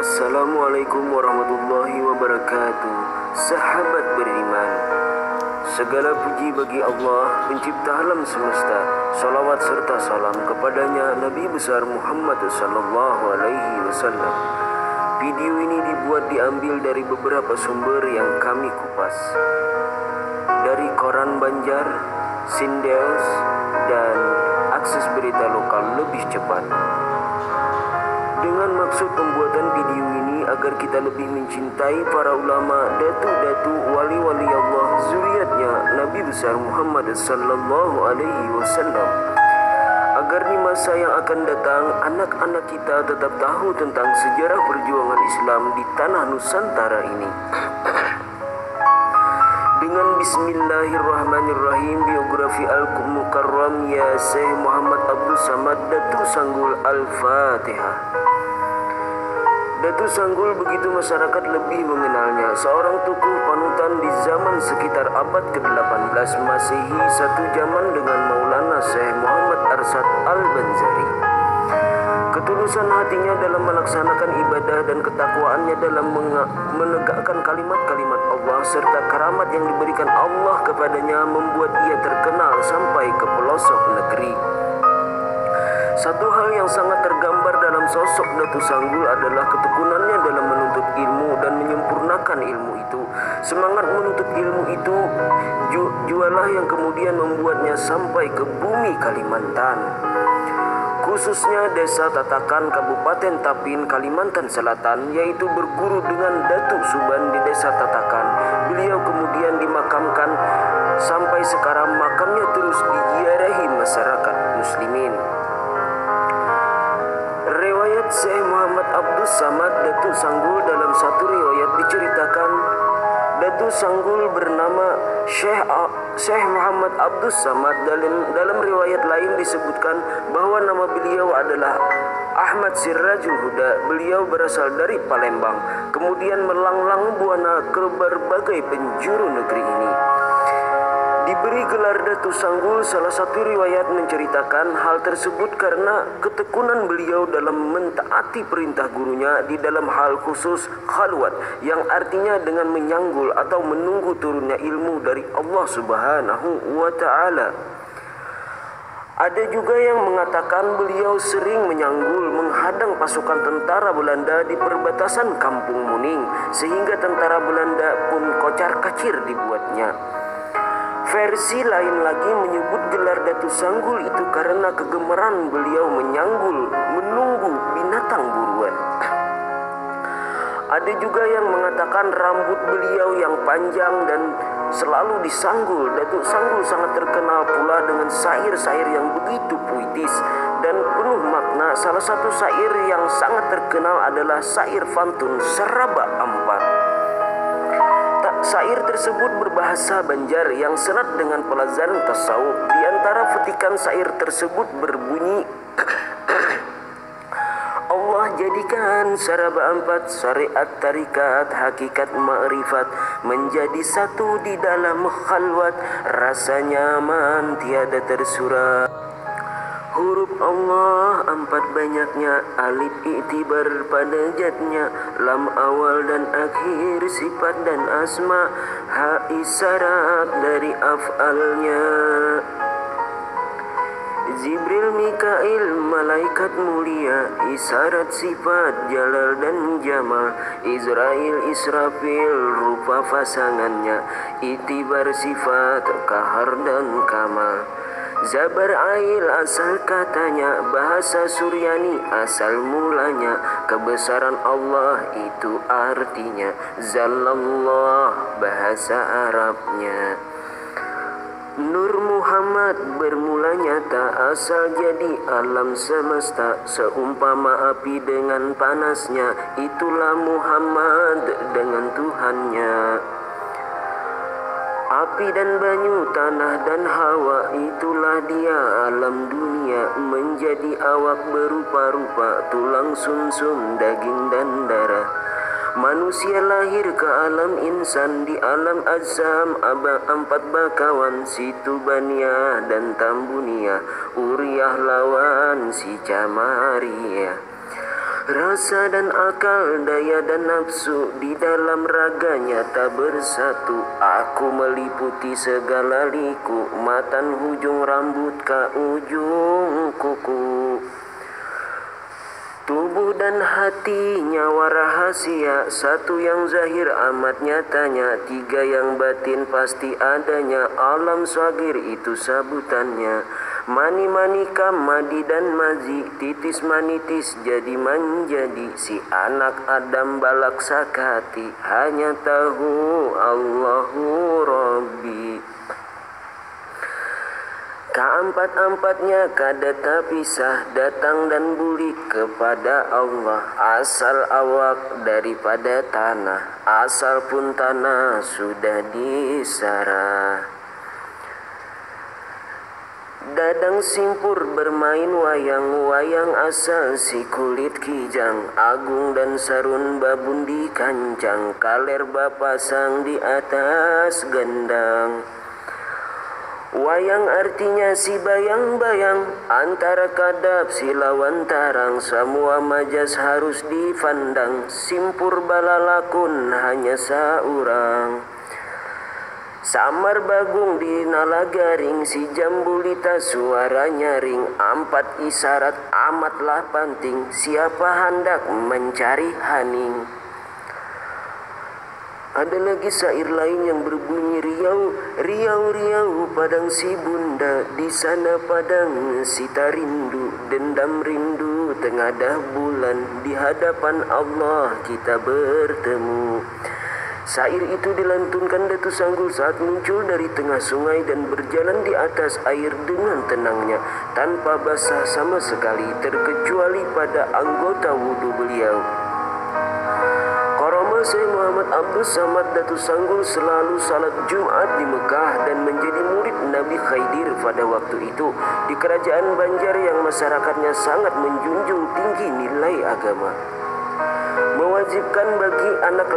Assalamualaikum warahmatullahi wabarakatuh. Sahabat beriman, segala puji bagi Allah, pencipta alam semesta. Salawat serta salam kepadanya Nabi besar Muhammad sallallahu alaihi wasallam. Video ini diambil dari beberapa sumber yang kami kupas, dari Koran Banjar, Sindeos, dan akses berita lokal lebih cepat. Dengan maksud pembuatan video ini agar kita lebih mencintai para ulama, datu-datu, wali-wali Allah, zuriatnya Nabi besar Muhammad sallallahu alaihi wasallam. Agar di masa yang akan datang, anak-anak kita tetap tahu tentang sejarah perjuangan Islam di tanah Nusantara ini. Dengan bismillahirrahmanirrahim, biografi Al-Mukarram ya Syekh Muhammad Abdul Samad Datu Sanggul, Al-Fatihah. Datu Sanggul begitu masyarakat lebih mengenalnya, seorang tokoh panutan di zaman sekitar abad ke-18 Masehi, satu zaman dengan Maulana Syekh Muhammad Arsyad Al-Banjari. Ketulusan hatinya dalam melaksanakan ibadah dan ketakwaannya dalam menegakkan kalimat-kalimat Allah serta karamat yang diberikan Allah kepadanya membuat ia terkenal sampai ke pelosok negeri. Satu hal yang sangat tergambar dalam sosok Datu Sanggul adalah ketekunannya dalam menuntut ilmu dan menyempurnakan ilmu itu. Semangat menuntut ilmu itu jualah yang kemudian membuatnya sampai ke bumi Kalimantan, khususnya Desa Tatakan, Kabupaten Tapin, Kalimantan Selatan, yaitu berguru dengan Datuk Suban di Desa Tatakan. Beliau kemudian dimakamkan, sampai sekarang makamnya terus diziarahi masyarakat muslimin. Riwayat Syekh Muhammad Abdul Samad Datu Sanggul, dalam satu riwayat diceritakan Datu Sanggul bernama Syekh Muhammad Abdul Samad. Dalam riwayat lain disebutkan bahwa nama beliau adalah Ahmad Sirajul Huda. Beliau berasal dari Palembang, kemudian melanglang buana ke berbagai penjuru negeri ini. Diberi gelar Datu Sanggul, salah satu riwayat menceritakan hal tersebut karena ketekunan beliau dalam mentaati perintah gurunya di dalam hal khusus khalwat, yang artinya dengan menyanggul atau menunggu turunnya ilmu dari Allah Subhanahu wa ta'ala. Ada juga yang mengatakan beliau sering menyanggul menghadang pasukan tentara Belanda di perbatasan Kampung Muning, sehingga tentara Belanda pun kocar-kacir dibuatnya. Versi lain lagi menyebut gelar Datu Sanggul itu karena kegemaran beliau menyanggul, menunggu binatang buruan. Ada juga yang mengatakan rambut beliau yang panjang dan selalu disanggul. Datu Sanggul sangat terkenal pula dengan syair-syair yang begitu puitis dan penuh makna. Salah satu syair yang sangat terkenal adalah syair pantun Seraba Ampat. Syair tersebut berbahasa Banjar yang serat dengan pelajaran tasawuf. Di antara petikan syair tersebut berbunyi, Allah jadikan Seraba Ampat, syariat, tarikat, hakikat, ma'rifat menjadi satu di dalam khalwat, rasa nyaman tiada tersurat. Huruf Allah empat banyaknya, alif iktibar pada jatnya, lam awal dan akhir sifat dan asma, ha isyarat dari af'alnya. Jibril, Mikail, malaikat mulia, isyarat sifat jalal dan jamal. Israil, Israfil, rupa pasangannya, iktibar sifat kahar dan kamal. Zabarail asal katanya, bahasa Suryani asal mulanya, kebesaran Allah itu artinya, Zallallah bahasa Arabnya. Nur Muhammad bermulanya tak asal jadi alam semesta, seumpama api dengan panasnya, itulah Muhammad dengan Tuhannya. Api dan banyu, tanah dan hawa, itulah dia alam dunia, menjadi awak berupa-rupa, tulang sumsum, daging dan darah. Manusia lahir ke alam insan, di alam azam, empat bakawan, situ bania dan tambunia, uriah lawan si Camaria. Rasa dan akal, daya dan nafsu di dalam raganya tak bersatu. Aku meliputi segala liku, matan hujung rambut ke ujung kuku. Tubuh dan hati nyawa rahasia, satu yang zahir amat nyatanya, tiga yang batin pasti adanya, alam swagir itu sabutannya. Mani-mani kam, madi dan mazi, titis manitis jadi menjadi, si anak Adam balak sakati, hanya tahu Allahu Rabbi. Keempat-empatnya kada terpisah, datang dan bulik kepada Allah. Asal awak daripada tanah, asal pun tanah sudah disarah. Dadang simpur bermain wayang-wayang, asal si kulit kijang, agung dan sarun babun di kancang, kaler bapasang di atas gendang. Wayang artinya si bayang-bayang, antara kadap si lawan tarang, semua majas harus dipandang, simpur balalakun hanya seorang. Samar bagung di nalagaring, si jambulita suara nyaring, empat isyarat amatlah penting, siapa hendak mencari haning. Ada lagi syair lain yang berbunyi riau, riau, riau padang si bunda, di sana padang si tarindu, dendam rindu tengadah bulan, di hadapan Allah kita bertemu. Syair itu dilantunkan Datu Sanggul saat muncul dari tengah sungai dan berjalan di atas air dengan tenangnya, tanpa basah sama sekali, terkecuali pada anggota wudhu beliau. Koroma Syekh Muhammad Abdus Samad Datu Sanggul selalu salat Jumat di Mekah dan menjadi murid Nabi Khidir pada waktu itu di kerajaan Banjar yang masyarakatnya sangat menjunjung tinggi nilai agama. Mewajibkan bagi anak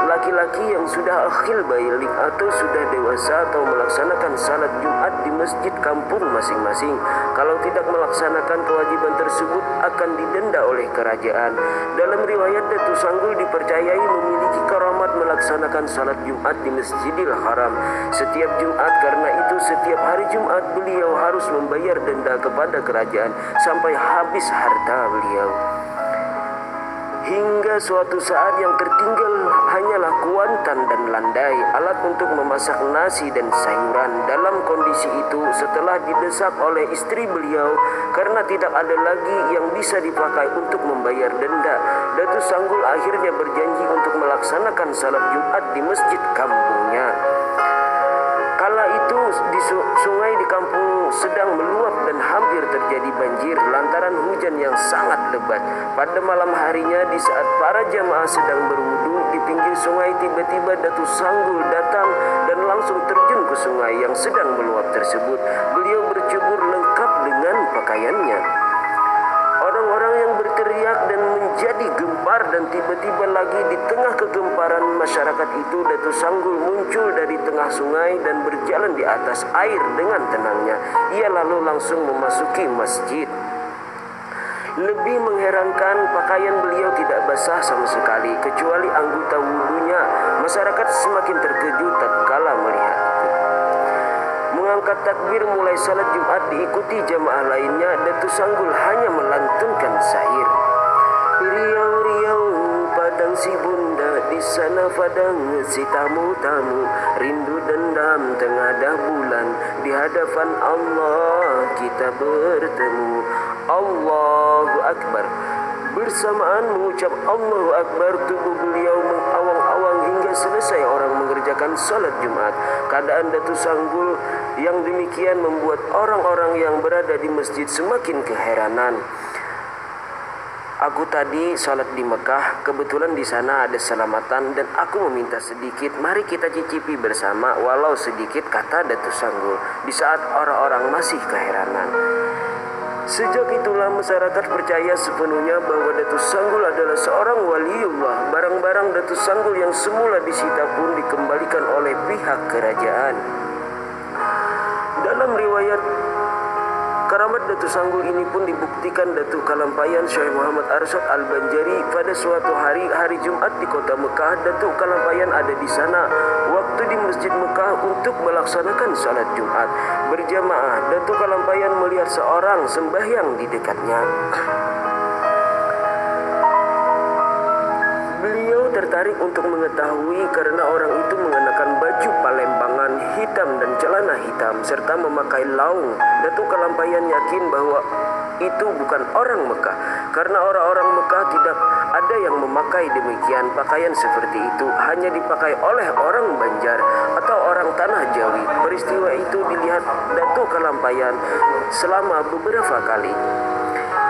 laki-laki yang sudah akhil balik atau sudah dewasa atau melaksanakan salat Jumat di masjid kampung masing-masing. Kalau tidak melaksanakan kewajiban tersebut akan didenda oleh kerajaan. Dalam riwayat Datu Sanggul dipercayai memiliki karamat melaksanakan salat Jumat di Masjidil Haram setiap Jumat. Karena itu setiap hari Jumat beliau harus membayar denda kepada kerajaan sampai habis harta beliau. Hingga suatu saat yang tertinggal hanyalah kuantan dan landai, alat untuk memasak nasi dan sayuran. Dalam kondisi itu, setelah didesak oleh istri beliau karena tidak ada lagi yang bisa dipakai untuk membayar denda, Datu Sanggul akhirnya berjanji untuk melaksanakan salat Jumat di masjid kampungnya. Kala itu di sungai di kampung sedang meluap dan hampir terjadi banjir lantaran hujan yang sangat lebat. Pada malam harinya di saat para jamaah sedang berwudu di pinggir sungai, tiba-tiba Datu Sanggul datang dan langsung terjun ke sungai yang sedang meluap tersebut. Beliau bercebur lengkap dengan pakaiannya. Orang-orang yang berteriak dan menjadi gempar, dan tiba-tiba lagi di tengah kegemparan masyarakat itu Datu Sanggul muncul dari tengah sungai dan berjalan di atas air dengan tenangnya. Ia lalu langsung memasuki masjid. Lebih mengherankan, pakaian beliau tidak basah sama sekali kecuali anggota wudhunya. Masyarakat semakin terkejut tatkala melihat itu. Mengangkat takbir mulai salat Jumat diikuti jamaah lainnya, Datu Sanggul hanya melantunkan syair. Riau, riau padang si bunda, di sana padang si tamu-tamu, rindu dendam tengadah bulan, di hadapan Allah kita bertemu. Allahu Akbar. Bersamaan mengucap Allahu Akbar, tubuh beliau mengawang-awang hingga selesai orang mengerjakan salat Jumat. Keadaan Datu Sanggul yang demikian membuat orang-orang yang berada di masjid semakin keheranan. Aku tadi salat di Mekah, kebetulan di sana ada selamatan dan aku meminta sedikit, mari kita cicipi bersama walau sedikit, kata Datu Sanggul di saat orang-orang masih keheranan. Sejak itulah masyarakat percaya sepenuhnya bahwa Datu Sanggul adalah seorang waliullah. Barang-barang Datu Sanggul yang semula disita pun dikembalikan oleh pihak kerajaan. Dalam riwayat Karamat Datuk Sanggul ini pun dibuktikan Datuk Kalampayan Syekh Muhammad Arsyad Al-Banjari pada suatu hari Jumat di kota Mekah. Datuk Kalampayan ada di sana waktu di Masjid Mekah untuk melaksanakan salat Jumat berjamaah. Datuk Kalampayan melihat seorang sembahyang di dekatnya. Beliau tertarik untuk mengetahui karena orang itu mengenakan baju Palembangan hitam dan celana hitam serta memakai laung. Datuk Kalampayan yakin bahwa itu bukan orang Mekah karena orang-orang Mekah tidak ada yang memakai demikian pakaian seperti itu, hanya dipakai oleh orang Banjar atau orang tanah Jawi. Peristiwa itu dilihat Datuk Kalampayan selama beberapa kali.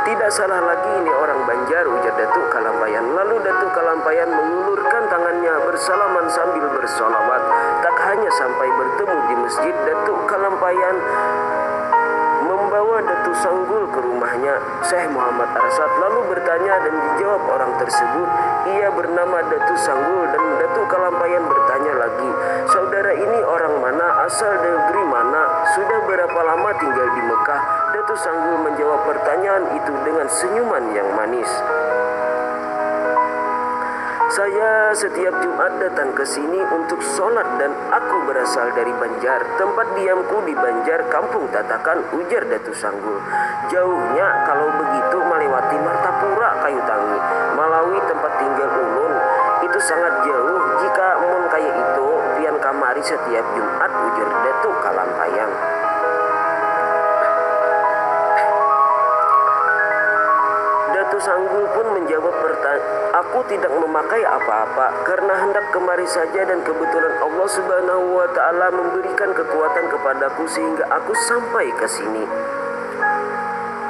Tidak salah lagi, ini orang Banjar, ujar Datuk Kalampayan. Lalu Datuk Kalampayan mengulurkan tangannya bersalaman sambil bersolawat. Tak hanya sampai bertemu di masjid, Datuk Kalampayan membawa Datuk Sanggul ke rumahnya Syekh Muhammad Arsyad, lalu bertanya dan dijawab orang tersebut. Ia bernama Datuk Sanggul dan Datuk Kalampayan bertanya lagi, saudara ini orang mana, asal negeri mana, sudah berapa lama tinggal di Mekah? Datuk Sanggul menjawab pertanyaan itu dengan senyuman yang manis. Saya setiap Jumat datang ke sini untuk sholat dan aku berasal dari Banjar. Tempat diamku di Banjar, Kampung Tatakan, ujar Datuk Sanggul. Jauhnya kalau begitu melewati Martapura, Kayu Tangi, Malawi tempat tinggal ulun. Itu sangat jauh. Jika mun kaya itu, pian kamari setiap Jumat, ujar Datuk Kalampayan. Datuk Sanggul pun menjawab aku tidak memakai apa-apa karena hendak kemari saja dan kebetulan Allah Subhanahu wa Ta'ala memberikan kekuatan kepadaku sehingga aku sampai ke sini.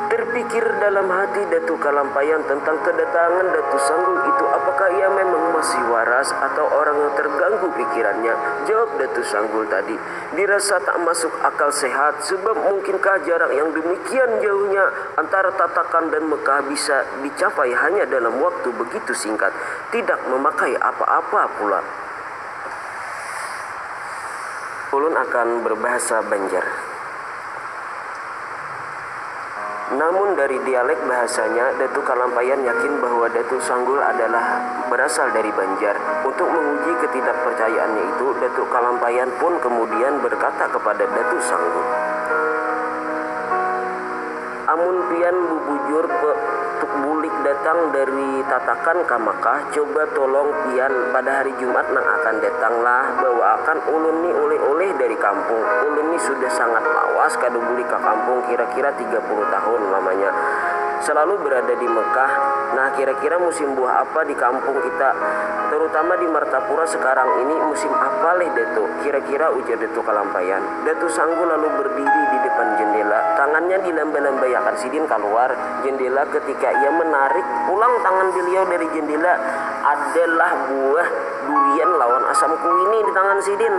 Terpikir dalam hati Datuk Kalampayan tentang kedatangan Datuk Sanggul itu, apakah ia memang masih waras atau orang yang terganggu pikirannya? Jawab Datuk Sanggul tadi, dirasa tak masuk akal sehat, sebab mungkinkah jarak yang demikian jauhnya antara Tatakan dan Mekah bisa dicapai hanya dalam waktu begitu singkat, tidak memakai apa-apa pula. Ulun akan berbahasa Banjar. Namun dari dialek bahasanya, Datuk Kalampayan yakin bahwa Datuk Sanggul adalah berasal dari Banjar. Untuk menguji ketidakpercayaannya itu, Datuk Kalampayan pun kemudian berkata kepada Datuk Sanggul, amun pian bubujur bulik datang dari Tatakan ke Mekah, coba tolong pian pada hari Jumat nang akan datanglah bawa akan ulun ni oleh-oleh dari kampung. Ulun ni sudah sangat lawas kadu bulik ke kampung, kira-kira 30 tahun lamanya selalu berada di Mekah. Nah, kira-kira musim buah apa di kampung kita, terutama di Martapura sekarang ini, musim apa leh Datuk? Kira-kira, ujar Datuk Kalampayan. Datuk Sanggul lalu berdiri di depan jendela, tangannya dilambai-lambai sidin keluar jendela. Ketika ia menarik pulang tangan beliau dari jendela, adalah buah durian lawan asam kuini di tangan sidin.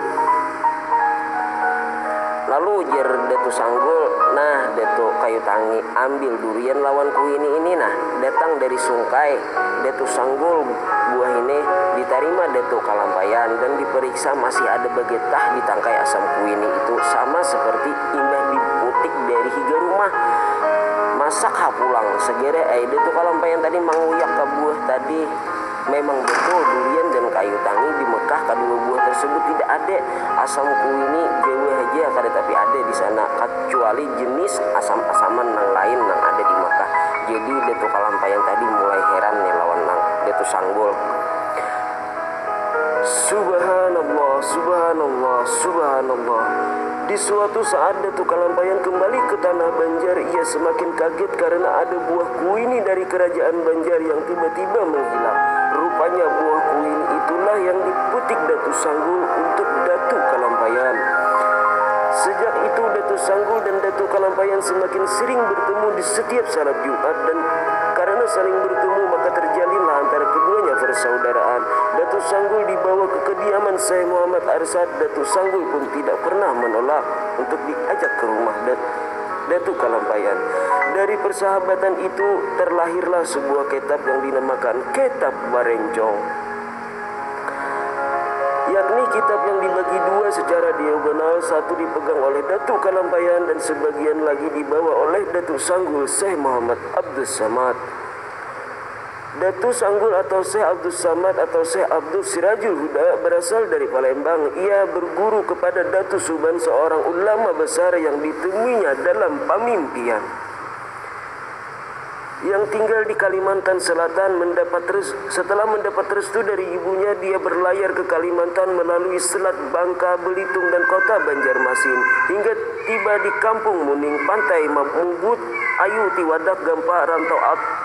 Lalu ujar Datuk Sanggul, nah Datuk Kayu Tangi, ambil durian lawan kuini ini nah, datang dari Sungkai. Datuk Sanggul buah ini diterima Datuk Kalampayan dan diperiksa, masih ada bagetah di tangkai asam kuini itu, sama seperti imbah diputik dari higa rumah. Masak ha pulang segera Datuk Kalampayan tadi menguyak ke buah tadi. Memang betul durian dan kayu tangi di Mekah, kedua buah tersebut tidak ada. Asam kuini jauh aja kada tapi ada di sana, kecuali jenis asam-asaman yang lain yang ada di Mekah. Jadi Datuk Kalampayan tadi mulai heran nih lawan nang Datuk Sanggul. Subhanallah, subhanallah, subhanallah. Di suatu saat Datuk Kalampayan kembali ke tanah Banjar. Ia semakin kaget karena ada buah kuini dari kerajaan Banjar yang tiba-tiba menghilang. Rupanya buah kuini itulah yang diputik Datuk Sanggul untuk Datuk Kalampayan. Sejak itu Datuk Sanggul dan Datuk Kalampayan semakin sering bertemu di setiap salat Jumat, dan karena saling bertemu maka terjalinlah antara keduanya persaudaraan. Datuk Sanggul dibawa ke kediaman Syekh Muhammad Arsyad. Datuk Sanggul pun tidak pernah menolak untuk diajak ke rumah Datuk Kalampayan. Dari persahabatan itu terlahirlah sebuah kitab yang dinamakan Kitab Barencong, yakni kitab yang dibagi dua secara diagonal, satu dipegang oleh Datuk Kalampayan dan sebagian lagi dibawa oleh Datuk Sanggul Syekh Muhammad Abdus Samad. Datuk Sanggul atau Syekh Abdus Samad atau Syekh Abdul Sirajul Huda berasal dari Palembang. Ia berguru kepada Datuk Suban, seorang ulama besar yang ditemuinya dalam pamimpian. Yang tinggal di Kalimantan Selatan. Setelah mendapat restu dari ibunya, dia berlayar ke Kalimantan melalui Selat Bangka, Belitung dan kota Banjarmasin hingga tiba di Kampung Muning, Pantai Mubut, Ayu, Tiwadak, Gampa, Rantau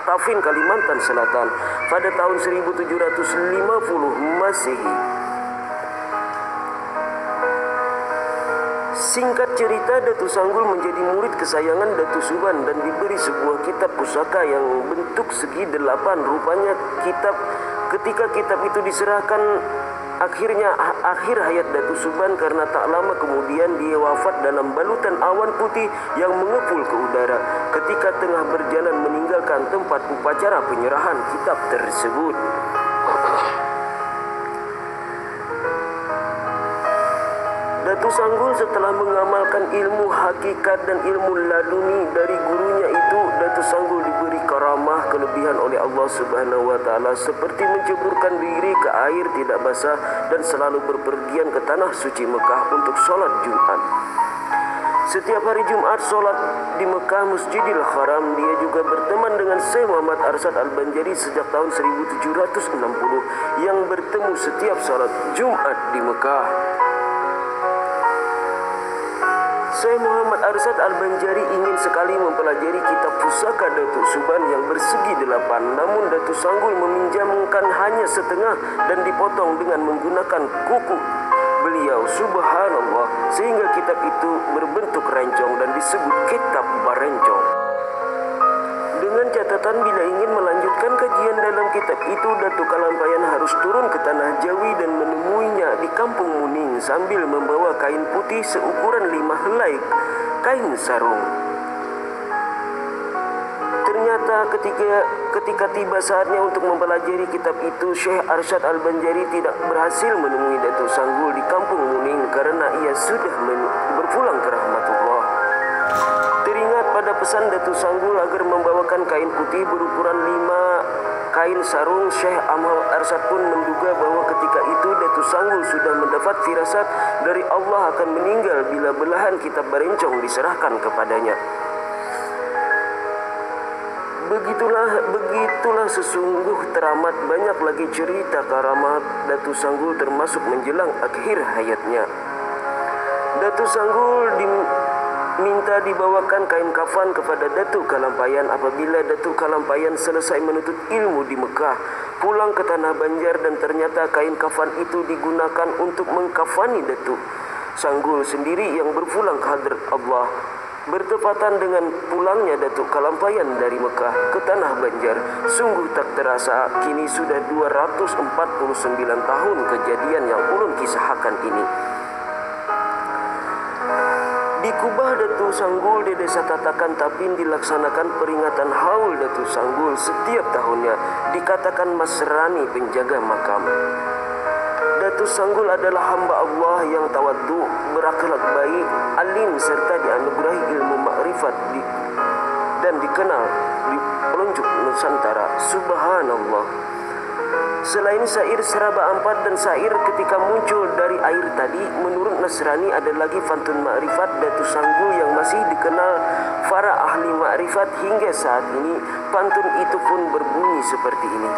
Tafin, Kalimantan Selatan pada tahun 1750 Masehi. Singkat cerita, Datuk Sanggul menjadi murid kesayangan Datuk Suban dan diberi sebuah kitab pusaka yang bentuk segi 8. Rupanya ketika kitab itu diserahkan, akhir hayat Datuk Suban karena tak lama kemudian dia wafat dalam balutan awan putih yang mengepul ke udara ketika tengah berjalan meninggalkan tempat upacara penyerahan kitab tersebut. Datuk Sanggul setelah mengamalkan ilmu hakikat dan ilmu laduni dari gurunya itu, Datuk Sanggul diberi karamah kelebihan oleh Allah Subhanahu wa taala seperti menceburkan diri ke air tidak basah dan selalu berpergian ke tanah suci Mekah untuk sholat Jumat. Setiap hari Jumat sholat di Mekah Masjidil Haram. Dia juga berteman dengan Syekh Muhammad Arsyad Al-Banjari sejak tahun 1760 yang bertemu setiap sholat Jumat di Mekah. Syekh Muhammad Arsyad Al-Banjari ingin sekali mempelajari kitab pusaka Datuk Suban yang bersegi 8, namun Datuk Sanggul meminjamkan hanya setengah dan dipotong dengan menggunakan kuku beliau, subhanallah, sehingga kitab itu berbentuk rencong dan disebut kitab barencong. Dengan catatan bila ingin melanjutkan kajian dalam kitab itu, Datuk Kalampayan harus turun ke tanah Jawi dan menemuinya di Kampung Muning sambil membawa kain putih seukuran 5 helai kain sarung. Ternyata ketika tiba saatnya untuk mempelajari kitab itu, Syekh Arsyad Al-Banjari tidak berhasil menemui Datuk Sanggul di Kampung Muning karena ia sudah berpulang ke rahmatullah. Teringat pada pesan Datuk Sanggul agar membawakan kain putih berukuran 5 kain sarung, Syekh Ahmad Arsyad pun menduga bahwa ketika itu Datuk Sanggul sudah mendapat firasat dari Allah akan meninggal bila belahan kitab barencong diserahkan kepadanya. Begitulah sesungguh teramat banyak lagi cerita karamat Datuk Sanggul termasuk menjelang akhir hayatnya. Datuk Sanggul minta dibawakan kain kafan kepada Datuk Kalampayan apabila Datuk Kalampayan selesai menuntut ilmu di Mekah, pulang ke tanah Banjar, dan ternyata kain kafan itu digunakan untuk mengkafani Datuk Sanggul sendiri yang berpulang ke hadrat Allah. Bertepatan dengan pulangnya Datuk Kalampayan dari Mekah ke tanah Banjar, sungguh tak terasa kini sudah 249 tahun kejadian yang ulun kisahkan ini. Di Kubah Datuk Sanggul di Desa Tatakan Tapin dilaksanakan peringatan haul Datuk Sanggul setiap tahunnya, dikatakan Masrani penjaga makam. Datuk Sanggul adalah hamba Allah yang tawaddu, berakhlak baik, alim serta dianugerahi ilmu makrifat dan dikenal di pelunjuk Nusantara. Subhanallah. Selain syair Seraba Ampat dan syair ketika muncul dari air tadi, menurut Nasrani ada lagi pantun makrifat Datuk Sanggul yang masih dikenal para ahli makrifat hingga saat ini. Pantun itu pun berbunyi seperti ini.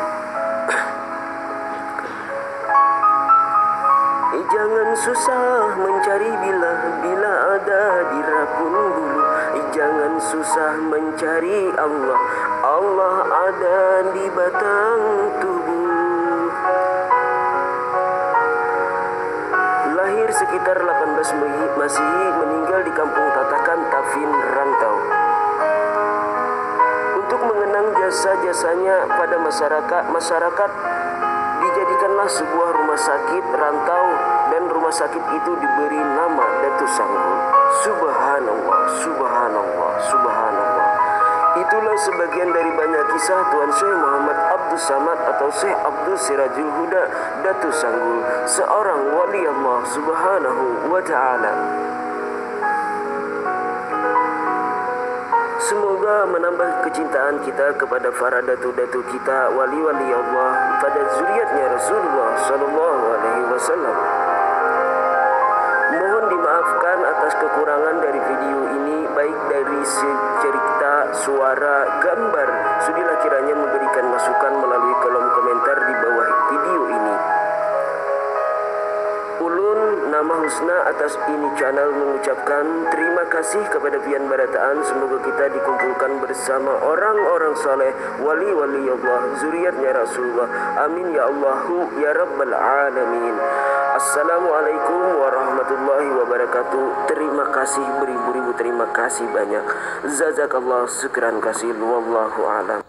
Jangan susah mencari bila ada di rakun bulu. Jangan susah mencari Allah, Allah ada di batang tubuh. Lahir sekitar 18 Masehi, meninggal di Kampung Tatakan Tafin, Rantau. Untuk mengenang jasa-jasanya pada masyarakat dijadikanlah sebuah rumah sakit Rantau dan rumah sakit itu diberi nama Datuk Sanggul. Subhanallah, subhanallah, subhanallah. Itulah sebagian dari banyak kisah Tuan Syekh Muhammad Abdus Samad atau Syekh Abdus Sirajul Huda Datuk Sanggul, seorang wali Allah Subhanahu wa Ta'ala. Semoga menambah kecintaan kita kepada para datu-datu kita, wali-wali Allah, pada zuriatnya Rasulullah Sallallahu Alaihi Wasallam. Mohon dimaafkan atas kekurangan dari video ini, baik dari cerita, suara, gambar. Sudilah kiranya memberikan masukan melalui kolom komentar di bawah video ini. Ulun nama Husna atas ini channel mengucapkan terima kasih kepada Pian Barataan. Semoga kita dikumpulkan bersama orang-orang soleh, wali-wali Allah, zuriatnya Rasulullah. Amin ya Allahu ya Rabbal Alamin. Assalamualaikum warahmatullahi wabarakatuh. Terima kasih beribu-ribu terima kasih banyak. Jazakallah, syukran kasih. Wallahu a'lam.